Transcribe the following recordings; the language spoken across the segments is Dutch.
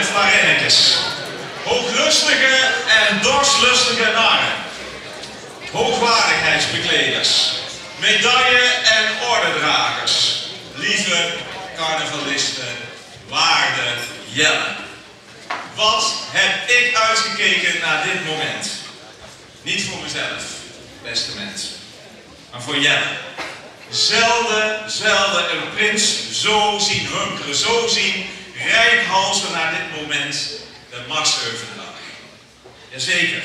en Flarinnekes. Hooglustige en dorslustige narren. Hoogwaardigheidsbekleders. Medaille- en ordendragers. Lieve carnavalisten, waarde Jelle. Wat heb ik uitgekeken naar dit moment? Niet voor mezelf, beste mensen, maar voor Jelle. Zelden een prins zo zien hunkeren, zo zien reikhalzen naar dit moment de Max-Euvendag. Jazeker,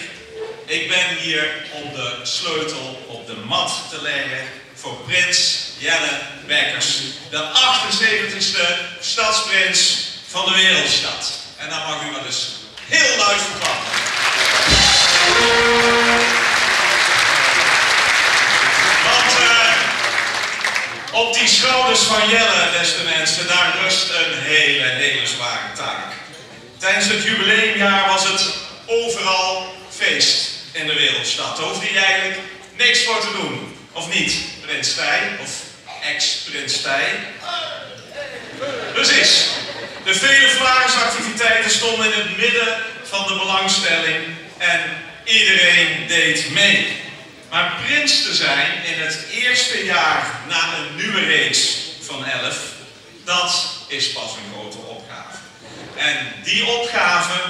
ik ben hier om de sleutel op de mat te leggen voor prins Jelle Bekkers, de 78ste stadsprins van de wereldstad. En dan mag u wel eens heel luid verklappen. Want op die schouders van Jelle, beste mensen, daar rust een hele zware taak. Tijdens het jubileumjaar was het overal feest in de wereldstad. Daar hoefde hij eigenlijk niks voor te doen. Of niet, prins Tij? Of ex-prins Tij? Precies. De vele Vlaarsactiviteiten stonden in het midden van de belangstelling en iedereen deed mee. Maar prins te zijn in het eerste jaar na een nieuwe reeks van 11, dat is pas een grote opgave. En die opgave,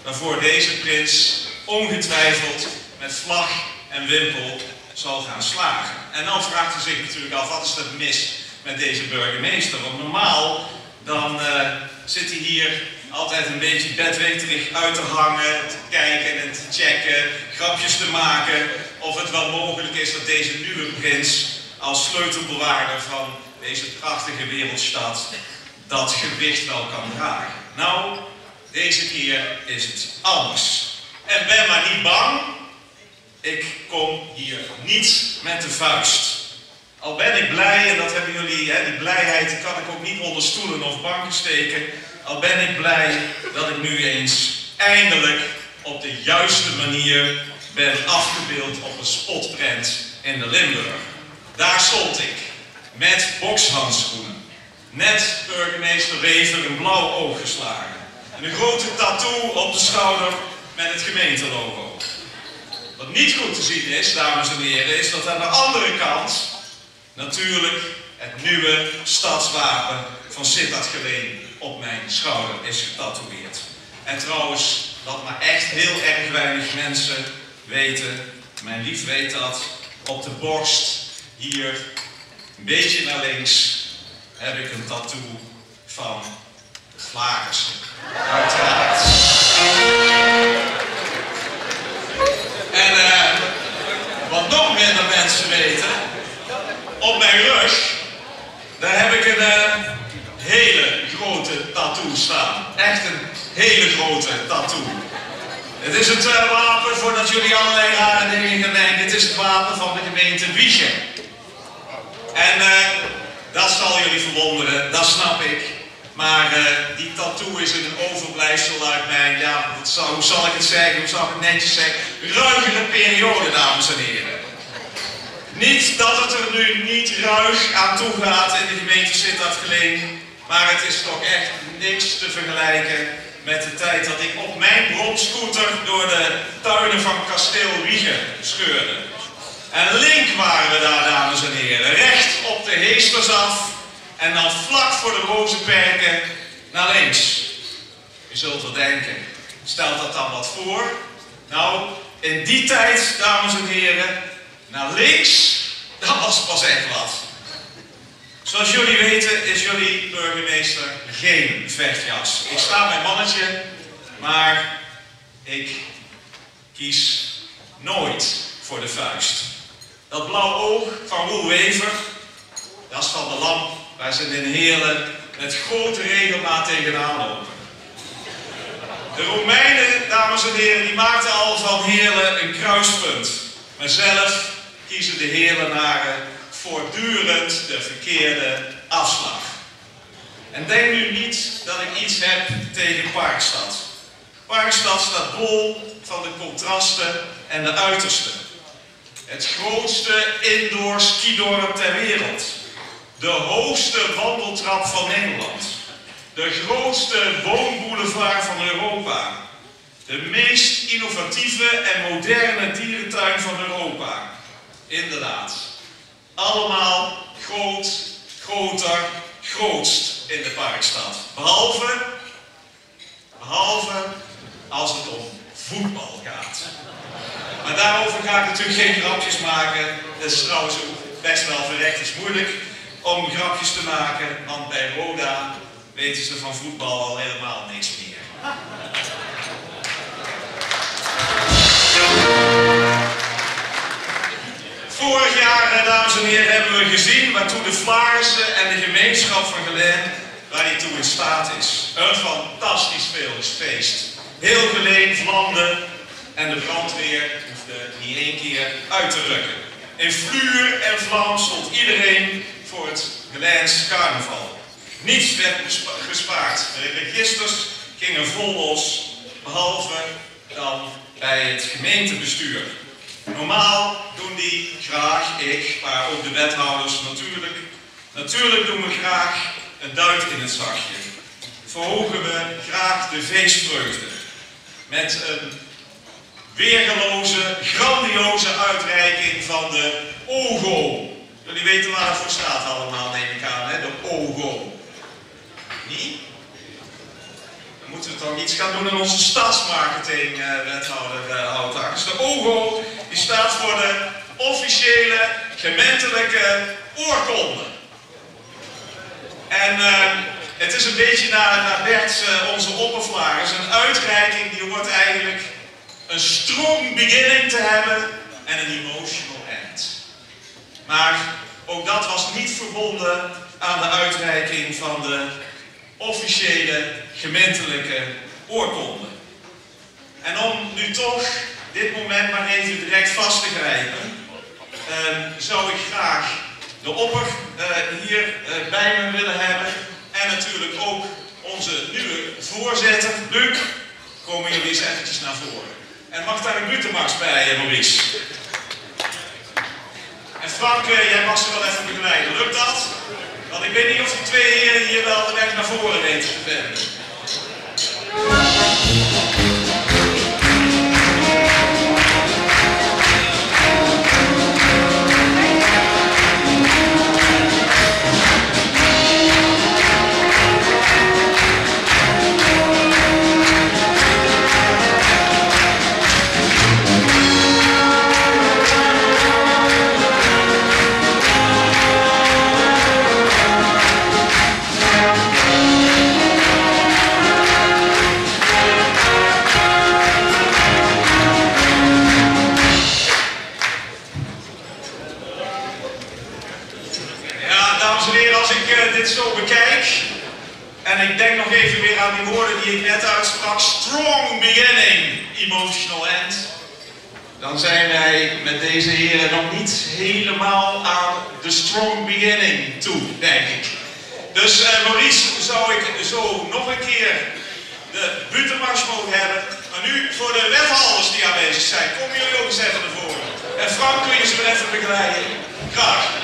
waarvoor deze prins ongetwijfeld met vlag en wimpel zal gaan slagen. En dan vraagt u zich natuurlijk af, wat is er mis met deze burgemeester? Want normaal dan zit hij hier altijd een beetje bedweterig uit te hangen, te kijken en te checken, grapjes te maken of het wel mogelijk is dat deze nieuwe prins als sleutelbewaarder van deze prachtige wereldstad dat gewicht wel kan dragen. Nou, deze keer is het anders. En ben maar niet bang, ik kom hier niet met de vuist. Al ben ik blij, en dat hebben jullie, die blijheid kan ik ook niet onder stoelen of banken steken. Al ben ik blij dat ik nu eens eindelijk op de juiste manier ben afgebeeld op een spotprent in de Limburg. Daar stond ik, met bokshandschoenen. Net burgemeester Wever een blauw oog geslagen. En een grote tattoo op de schouder met het gemeentelogo. Wat niet goed te zien is, dames en heren, is dat aan de andere kant natuurlijk het nieuwe stadswapen van Sittard Geleen op mijn schouder is getatoeëerd. En trouwens, wat maar echt heel erg weinig mensen weten, mijn lief weet dat, op de borst, hier, een beetje naar links, heb ik een tattoo van Vlagersen. Uiteraard. En wat nog minder mensen weten, op mijn rug, daar heb ik een hele grote tattoo staan. Echt een hele grote tattoo. Het is het wapen, voordat jullie allerlei rare dingen gaan denken, het is het wapen van de gemeente Wijchen. En dat zal jullie verwonderen, dat snap ik. Maar die tattoo is een overblijfsel uit mijn, ja, hoe zal ik het zeggen, hoe zal ik het netjes zeggen, ruigere periode, dames en heren. Niet dat het er nu niet ruig aan toe gaat in de gemeente Sittard Geleen, maar het is toch echt niks te vergelijken met de tijd dat ik op mijn bromscooter door de tuinen van kasteel Wijchen scheurde. En link waren we daar, dames en heren, recht op de Heesters af en dan vlak voor de Rozenperken naar links. Je zult wel denken, stelt dat dan wat voor? Nou, in die tijd, dames en heren, naar links, dat was pas echt wat. Zoals jullie weten is jullie burgemeester geen vechtjas. Ik sta mijn mannetje, maar ik kies nooit voor de vuist. Dat blauw oog van Roel Wever, dat is van de lamp waar ze in Heerlen met grote regelmaat tegenaan lopen. De Romeinen, dames en heren, die maakten al van Heerlen een kruispunt. Maar zelf kiezen de Heerlenaren voortdurend de verkeerde afslag. En denk nu niet dat ik iets heb tegen Parkstad. Parkstad staat bol van de contrasten en de uitersten. Het grootste indoor skidorp ter wereld. De hoogste wandeltrap van Nederland. de grootste woonboulevard van Europa. De meest innovatieve en moderne dierentuin van Europa. Inderdaad. Allemaal groot, groter, grootst in de Parkstad. Behalve als het om voetbal gaat. Maar daarover ga ik natuurlijk geen grapjes maken. Dat is trouwens ook best wel verrekt moeilijk om grapjes te maken, want bij Roda weten ze van voetbal al helemaal niks meer. Vorig jaar, dames en heren, hebben we gezien waartoe de Vlaarse en de gemeenschap van Geleen, waar die toe in staat is. Een fantastisch feest. Heel Geleen vlamde en de brandweer hoefde niet één keer uit te rukken. In vuur en vlam stond iedereen voor het Geleens carnaval. Niets werd gespaard. De registers gingen vol los, behalve dan bij het gemeentebestuur. Normaal doen die graag, ik, maar ook de wethouders natuurlijk doen we graag een duit in het zakje. Verhogen we graag de feestvreugde met een weergeloze, grandioze uitreiking van de OGO. Jullie weten waar het voor staat allemaal, neem ik aan, hè? De OGO. Niet? Dan moeten we toch iets gaan doen in onze stadsmarketing, wethouder Houtakkers. De OGO die staat voor de officiële gemeentelijke oorkonde. En het is een beetje naar Bert, onze oppervlagers, een uitreiking die wordt eigenlijk een strong beginning te hebben en een emotional end. Maar ook dat was niet verbonden aan de uitreiking van de officiële gemeentelijke oorkonde. En om nu toch dit moment maar even direct vast te grijpen, zou ik graag de opper hier bij me willen hebben en natuurlijk ook onze nieuwe voorzitter, Luc. Komen jullie eens eventjes naar voren. En mag daar een Butemax bij, Maurice? En Frank, jij mag ze wel even begeleiden. Lukt dat? Want ik weet niet of die twee heren hier wel de weg naar voren weten te vinden. Zo bekijk en ik denk nog even weer aan die woorden die ik net uitsprak, strong beginning, emotional end, dan zijn wij met deze heren nog niet helemaal aan de strong beginning toe, denk ik. Dus Maurice, zou ik zo nog een keer de Butemax mogen hebben, maar nu voor de wethouders die aanwezig zijn, komen jullie ook eens even naar voren. En Frank, kun je ze weer even begeleiden? Graag.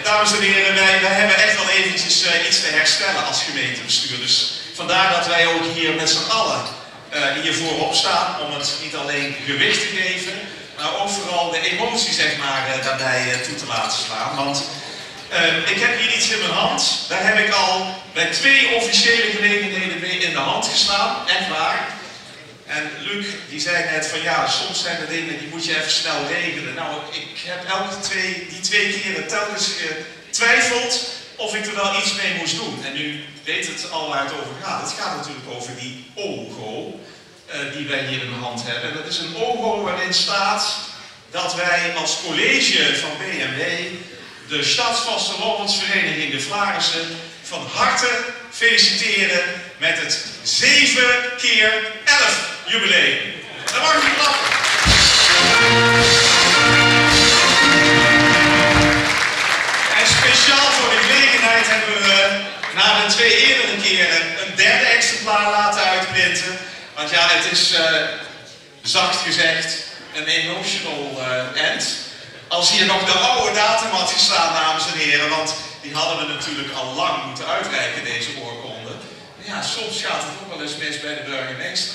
Dames en heren, wij hebben echt wel eventjes iets te herstellen als gemeentebestuur. Dus vandaar dat wij ook hier met z'n allen hier voorop staan om het niet alleen gewicht te geven, maar ook vooral de emotie zeg maar, daarbij toe te laten slaan. Want Ik heb hier iets in mijn hand. Daar heb ik al bij 2 officiële gelegenheden mee in de hand gestaan. Echt waar. En Luc die zei net van ja, soms zijn er dingen die moet je even snel regelen. Nou, ik heb die 2 keren telkens getwijfeld of ik er wel iets mee moest doen. En nu weet het al waar het over gaat. Het gaat natuurlijk over die OGO die wij hier in de hand hebben. En dat is een OGO waarin staat dat wij als college van BMW de Stadsvastelovensvereniging de Vlaarssen van harte feliciteren met het 7x11 jubileum. Dan mag u klappen. En speciaal voor de gelegenheid hebben we na de 2 eerdere keren een 3e exemplaar laten uitprinten. Want ja, het is zacht gezegd een emotional end. Als hier nog de oude datum had gestaan, dames en heren, want die hadden we natuurlijk al lang moeten uitreiken, deze oorkonde. Ja, soms gaat het ook wel eens mis bij de burgemeester.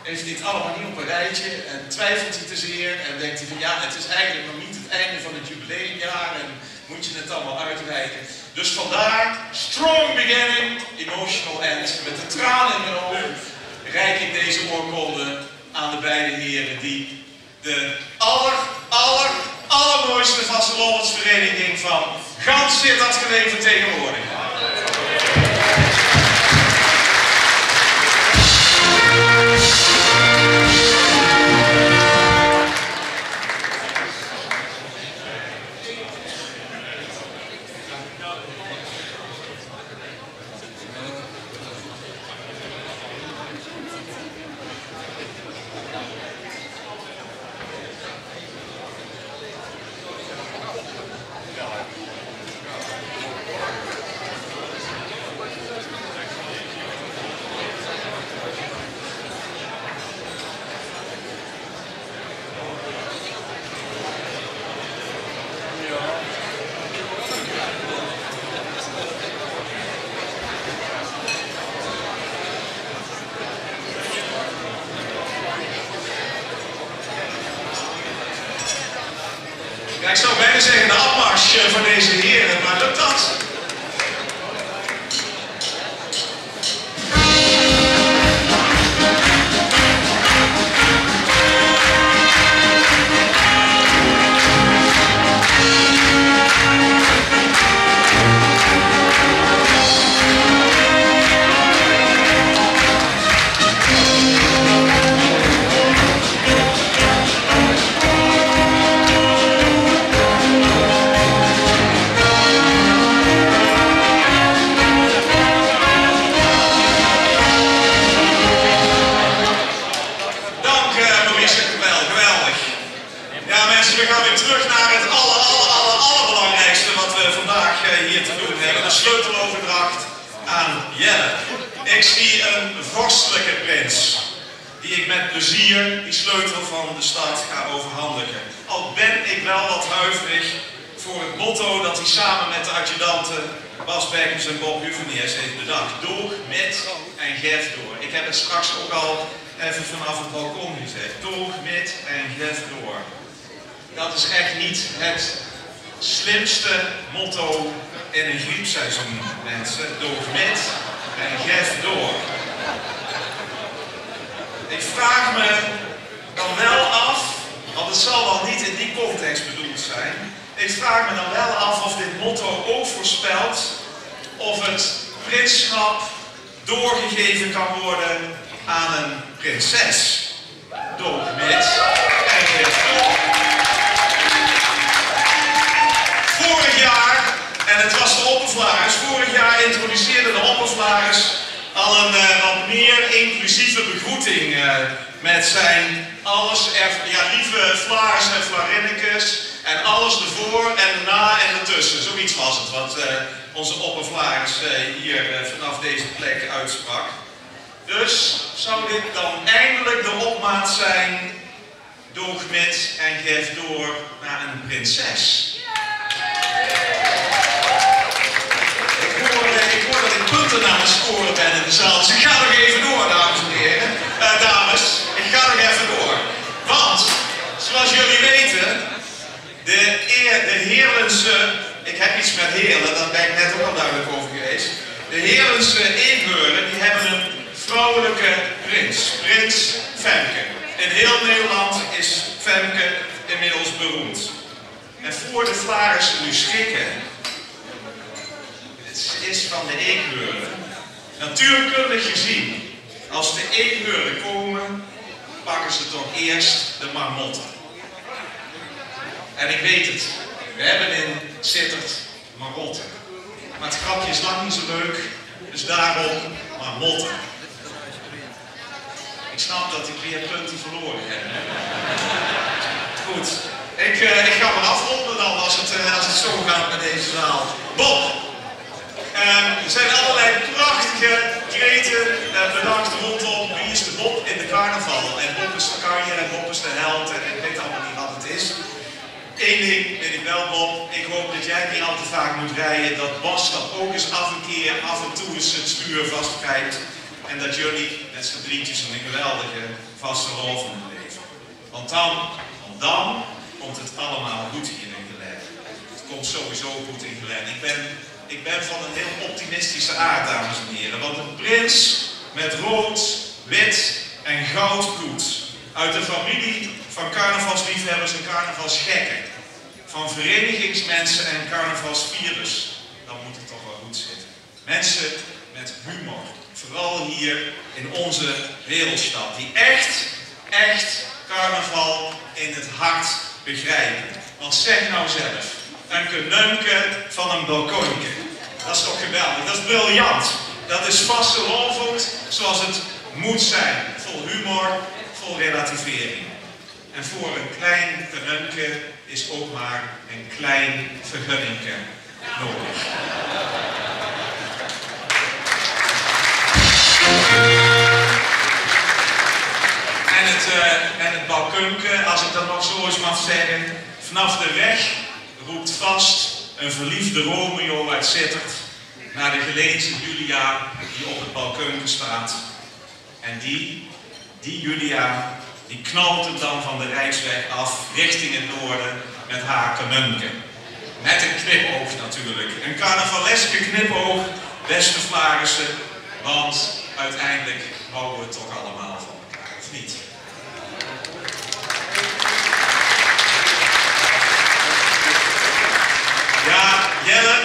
Heeft hij het allemaal niet op een rijtje en twijfelt hij te zeer en denkt hij van ja, het is eigenlijk nog niet het einde van het jubileumjaar en moet je het allemaal uitreiken. Dus vandaar, strong beginning, emotional end. Met de tranen in mijn ogen reik ik deze oorkonde aan de beide heren die de allermooiste vastelovensvereniging van gans Sittard Geleen vertegenwoordigen. Ja, ik zou bijna zeggen de afmars van deze heren, maar lukt dat? We gaan weer terug naar het allerbelangrijkste wat we vandaag hier te doen hebben. De sleuteloverdracht aan Jelle. Ik zie een vorstelijke prins, die ik met plezier die sleutel van de stad ga overhandigen. Al ben ik wel wat huiverig voor het motto dat hij samen met de adjudanten Bas Bekkens en Bob Huveniers heeft bedacht. Door, met en geef door. Ik heb het straks ook al even vanaf het balkon gezegd. Door, met en geef door. Dat is echt niet het slimste motto in een griepseizoen, mensen. Door, met en geef door. Ik vraag me dan wel af, want het zal wel niet in die context bedoeld zijn. Ik vraag me dan wel af of dit motto ook voorspelt of het prinschap doorgegeven kan worden aan een prinses. Door, met en geef door. Vorig jaar, en het was de Oppervlaris, vorig jaar introduceerde de Oppervlaris al een wat meer inclusieve begroeting met zijn lieve Vlaars en Vlarinnekes en alles ervoor en erna en ertussen. Zoiets was het wat onze Oppervlaris hier vanaf deze plek uitsprak. Dus zou dit dan eindelijk de opmaat zijn, doog met en geef door naar een prinses? Ik hoor dat ik punten aan het scoren ben in de zaal, dus ik ga nog even door, dames en heren. Dames, ik ga nog even door. Want, zoals jullie weten, de Heerlense ik heb iets met Heerlen, daar ben ik net ook al duidelijk over geweest. De Heerlense Eekheuren die hebben een vrouwelijke prins, prins Femke. In heel Nederland is Femke inmiddels beroemd. En voor de Vlarissen nu schrikken, het is van de Eekheuren. Natuurkundig gezien, als de Eekheuren komen, pakken ze toch eerst de marmotten. En ik weet het, we hebben in Sittard marmotten. Maar het grapje is lang niet zo leuk, dus daarom marmotten. Ik snap dat ik weer punten verloren heb. Goed, ik ga maar afronden dan als het zo gaat met deze zaal. Bob! Er zijn allerlei prachtige kreten bedacht rondom wie is de Bob in de carnaval. En Bob is de kanjer en Bob is de held en ik weet allemaal niet wat het is. Eén ding weet ik wel, Bob. Ik hoop dat jij niet al te vaak moet rijden. Dat Bas dat ook eens af en toe eens het stuur vastkrijgt. En dat jullie met z'n drietjes een geweldige vaste rol van beleven. Want dan komt het allemaal goed hier in Geleen. Het komt sowieso goed in Geleen. Ik ben van een heel optimistische aard, dames en heren. Want een prins met rood, wit en goud bloed. Uit de familie van carnavalsliefhebbers en carnavalsgekken. Van verenigingsmensen en carnavalsvirus. Dan moet het toch wel goed zitten. Mensen met humor. Vooral hier in onze wereldstad. Die echt carnaval in het hart begrijpen. Want zeg nou zelf. Een kenunke van een balkonnetje. Dat is toch geweldig. Dat is briljant. Dat is vastelovend zoals het moet zijn. Vol humor, vol relativering. En voor een klein kenunke is ook maar een klein vergunningke nodig. En het balkunke, als ik dat nog zo eens mag zeggen, vanaf de weg roept vast een verliefde Romeo uit Sittard naar de Geleense Julia die op het balkunke staat. En die Julia, die knalt het dan van de Rijksweg af richting het noorden met haar kanunke. Met een knipoog natuurlijk. Een carnavaleske knipoog, beste Vlarissen, want uiteindelijk houden we het toch allemaal van elkaar, of niet? Ja, Jelle,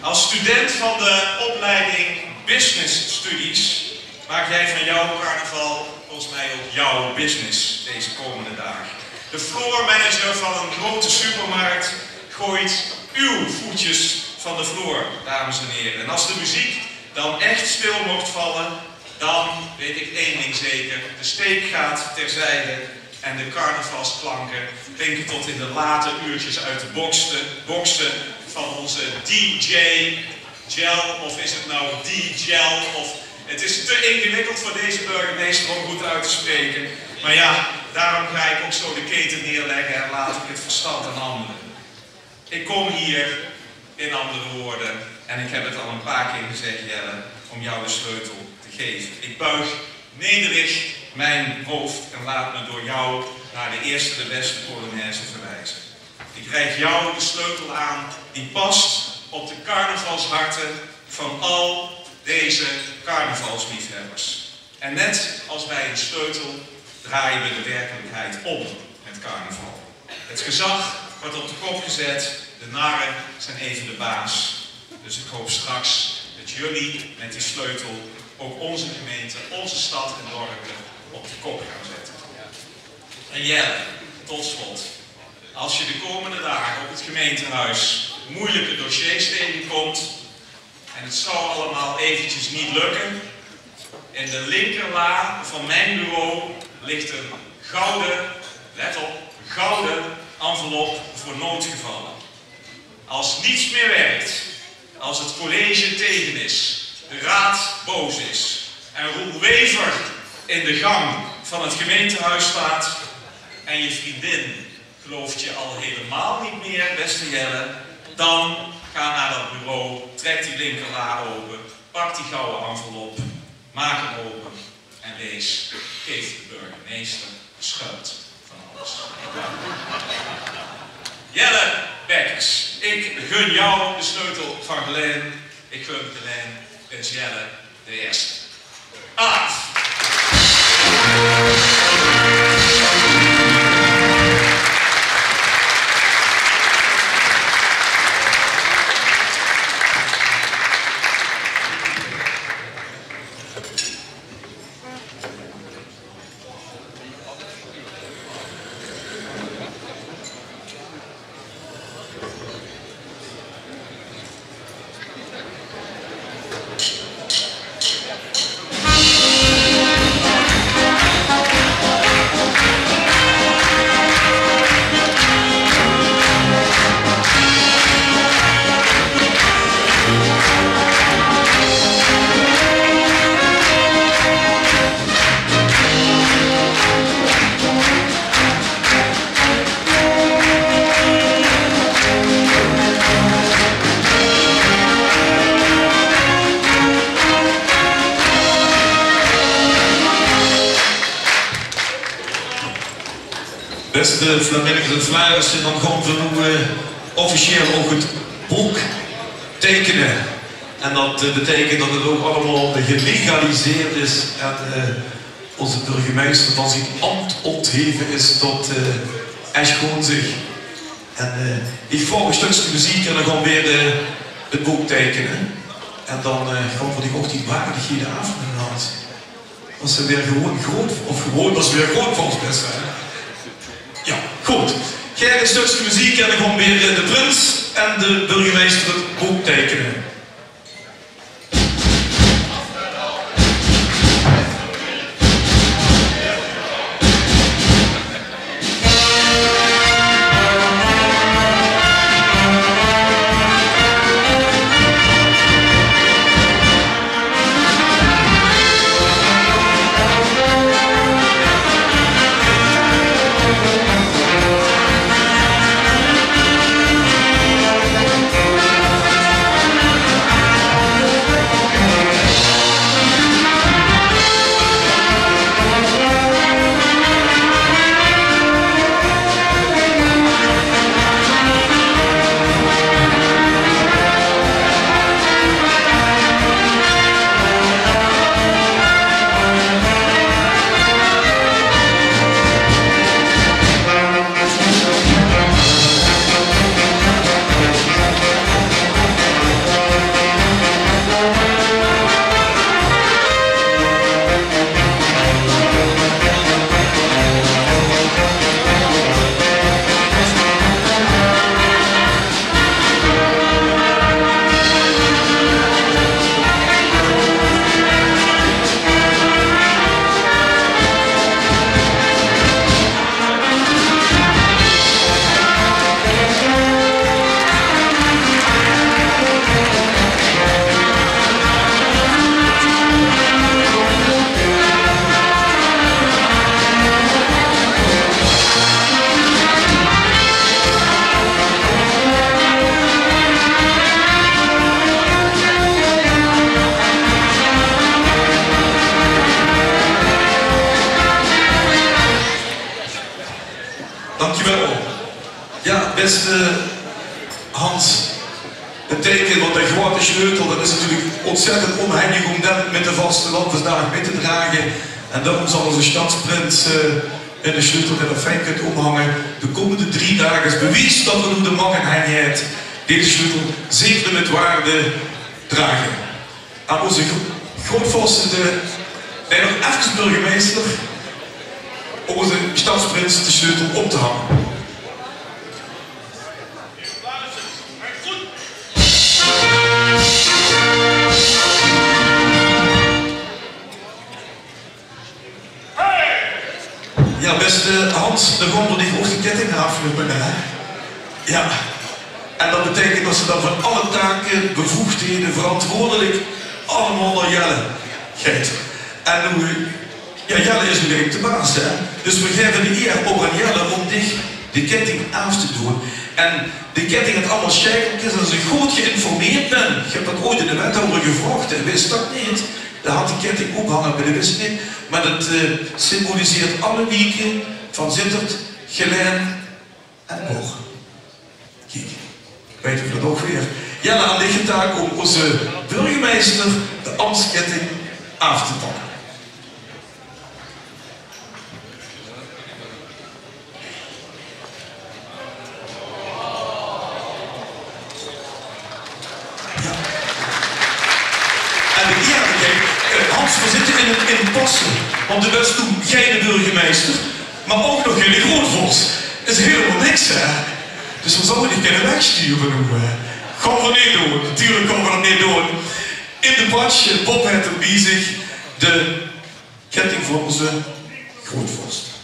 als student van de opleiding Business Studies maak jij van jouw carnaval volgens mij ook jouw business deze komende dagen. De floor manager van een grote supermarkt gooit uw voetjes van de vloer, dames en heren. En als de muziek dan echt stil mocht vallen, dan weet ik één ding zeker. De steek gaat terzijde en de carnavalsklanken klinken tot in de late uurtjes uit de boksen van onze DJ Gel, of is het nou D-Gel, of het is te ingewikkeld voor deze burgemeester om goed uit te spreken. Maar ja, daarom ga ik ook zo de keten neerleggen en laat ik het verstand aan anderen. Ik kom hier, in andere woorden, en ik heb het al een paar keer gezegd, Jelle, om jou de sleutel te geven. Ik buig nederig mijn hoofd en laat me door jou naar de eerste, de beste Polonaise verwijzen. Ik reik jou de sleutel aan die past op de carnavalsharten van al deze carnavalsliefhebbers. En net als bij een sleutel draaien we de werkelijkheid om met carnaval. Het gezag wordt op de kop gezet, de narren zijn even de baas. Dus ik hoop straks dat jullie met die sleutel ook onze gemeente, onze stad en dorpen op de kop gaan zetten. En Jelle, tot slot. Als je de komende dagen op het gemeentehuis moeilijke dossiers tegenkomt en het zou allemaal eventjes niet lukken, in de linkerla van mijn bureau ligt een gouden, let op, gouden envelop voor noodgevallen. Als niets meer werkt, als het college tegen is, de raad boos is en Roel Wever in de gang van het gemeentehuis staat en je vriendin gelooft je al helemaal niet meer, beste Jelle, dan ga naar dat bureau, trek die linkerla open, pak die gouden envelop, maak hem open en lees, geef de burgemeester schuld van alles. Jelle Bekkers, Ik gun jou de sleutel van Geleen. Ik gun Geleen Prins Jelle de eerste. Af! Beste vrijwilligers en vrijwilligers, en dan gaan we nu officieel ook het boek tekenen. En dat betekent dat het ook allemaal gelegaliseerd is en onze burgemeester van zijn ambt ontheven is tot Eschgoon zich. En ik volg een stukje muziek en dan gaan we weer het boek tekenen. En dan gaan we die ook die waardigheden afnemen. Dat is weer gewoon groot, of gewoon, dat is weer groot voor ons best. Ja, goed. Gij een stukje muziek en dan gaan weer de prins en de burgemeester het boek tekenen. Dankjewel. Ja, beste Hans, het teken wat de grote sleutel, dat is natuurlijk ontzettend onhandig om dat met de vaste land vandaag mee te dragen. En daarom zal onze stadsprins in de sleutel en fijn kunt omhangen. De komende 3 dagen is bewijs dat we nu de mangenheid deze sleutel zeker met waarde dragen. Aan onze grootvorstende en nog even burgemeester onze stadsprins de sleutel op te hangen. Ja, beste Hans, dan gaan we die grote ketting aflopen, hè? Ja. En dat betekent dat ze dan van alle taken, bevoegdheden, verantwoordelijk allemaal naar Jelle geeft. En nu, ja, Jelle is nu eigenlijk de baas, hè? Dus we geven de eer ook aan Jelle om die ketting af te doen. En de ketting het allemaal schijnlijk is als je goed geïnformeerd bent. Je hebt dat ooit in de wethouder gevraagd en wist dat niet. Daar had die ketting ophangen bij de wist niet. Maar dat symboliseert alle wieken van Zittert, Geleen en Boog. Kijk. weten we dat ook weer. Jelle aan de taak om onze burgemeester de ambtsketting af te pakken. Hans, we zitten in het passen, want de was toen geen burgemeester, maar ook nog geen grootvorst. Dat is helemaal niks, hè? Dus we zouden die kunnen wegsturen noemen. Gaan we niet doen, natuurlijk gaan we dat niet doen. In de badje, Bob heeft er bij zich de ketting voor onze grootvorst.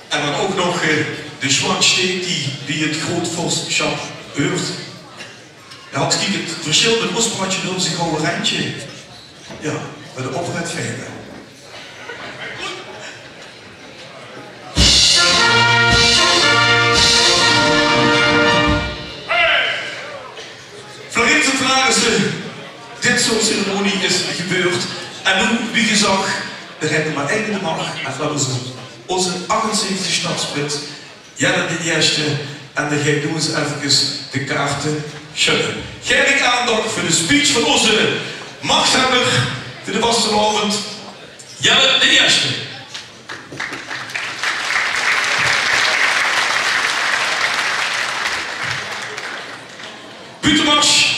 En dan ook nog de Schwansteek die het grootvorstschap heurt. Ja, had ik het verschil met Ospraatje door zijn gouden randje. Ja, bij de operet geven. Florins en Vlarissen, dit soort ceremonie is gebeurd. En nu, wie gezag, er hebben maar één in de macht. En dat is onze 78 stadsplit, Jelle de Eerste, en dan doen ze even de kaarten schudden. Geef ik aandacht voor de speech van onze machthebber, voor de vastelavond, Jelle de Eerste. Buitenmars.